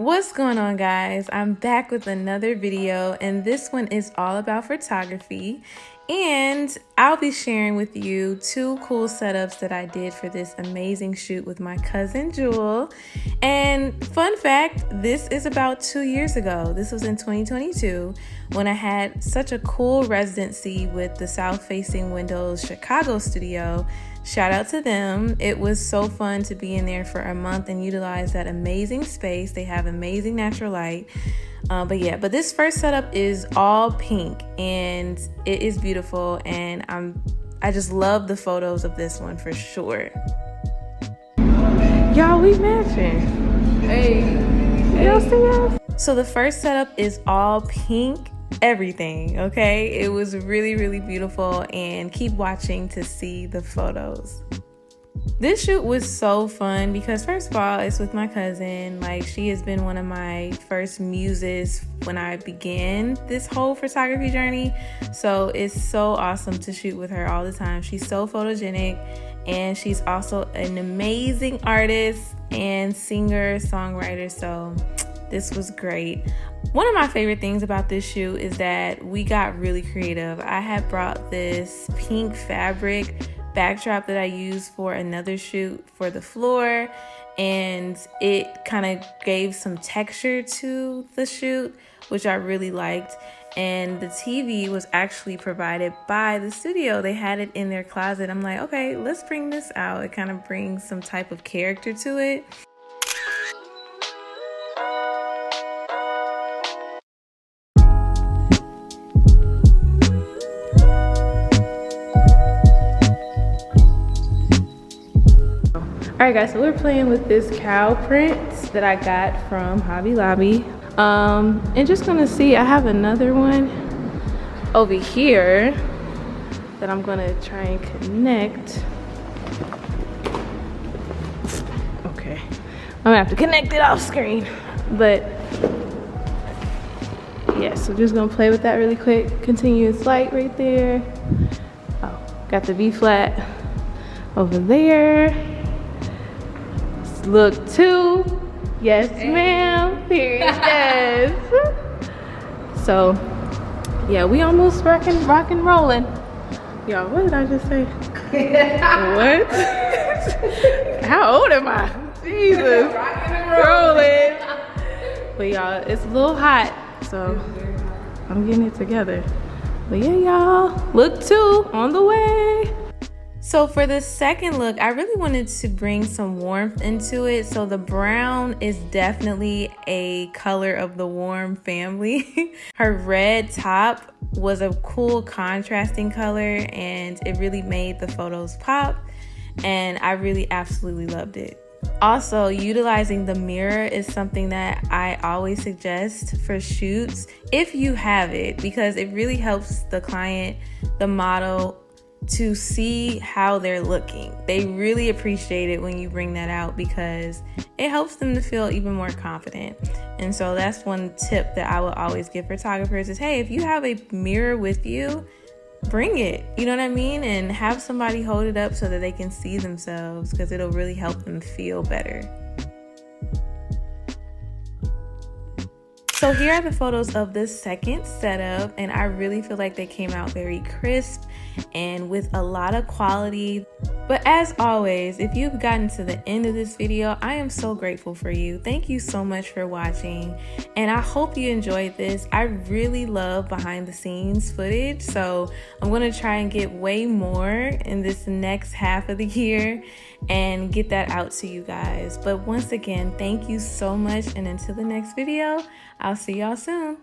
What's going on, guys? I'm back with another video, and this one is all about photography, and I'll be sharing with you two cool setups that I did for this amazing shoot with my cousin Jewel. And fun fact, this is about 2 years ago. This was in 2022 when I had such a cool residency with the South Facing Windows Chicago studio. Shout out to them. It was so fun to be in there for a month and utilize that amazing space. They have amazing natural light. But this first setup is all pink and it is beautiful, and I just love the photos of this one for sure. Y'all, we matching. Hey. Y'all see us? So the first setup is all pink everything, okay? It was really, really beautiful, and keep watching to see the photos. This shoot was so fun because first of all, it's with my cousin. Like, she has been one of my first muses when I began this whole photography journey. So it's so awesome to shoot with her all the time. She's so photogenic, and she's also an amazing artist and singer, songwriter. So this was great. One of my favorite things about this shoot is that we got really creative. I had brought this pink fabric backdrop that I used for another shoot for the floor, and it kind of gave some texture to the shoot, which I really liked. And the TV was actually provided by the studio. They had it in their closet. I'm like, okay, let's bring this out. It kind of brings some type of character to it. Alright guys, so we're playing with this cow print that I got from Hobby Lobby. And just gonna see, I have another one over here that I'm gonna try and connect. Okay, I'm gonna have to connect it off screen. But yeah, so just gonna play with that really quick. Continuous light right there. Oh, got the B flat over there. Look two. Yes, ma'am. Period. Yes. So yeah, we almost rock and rolling. Y'all, what did I just say? What? How old am I? Jesus. Rocking and rolling. But y'all, it's a little hot, so I'm getting it together. But yeah, y'all, look two on the way. So for the second look, I really wanted to bring some warmth into it. So the brown is definitely a color of the warm family. Her red top was a cool contrasting color, and it really made the photos pop. And I really absolutely loved it. Also, utilizing the mirror is something that I always suggest for shoots if you have it, because it really helps the client, the model, to see how they're looking. They really appreciate it when you bring that out because it helps them to feel even more confident. And so that's one tip that I will always give photographers is, hey, if you have a mirror with you, bring it, you know what I mean? And have somebody hold it up so that they can see themselves, because it'll really help them feel better. So here are the photos of the second setup, and I really feel like they came out very crisp and with a lot of quality. But as always, if you've gotten to the end of this video, I am so grateful for you. Thank you so much for watching, and I hope you enjoyed this. I really love behind the scenes footage, so I'm going to try and get way more in this next half of the year and get that out to you guys. But once again, thank you so much, and until the next video, I'll see y'all soon.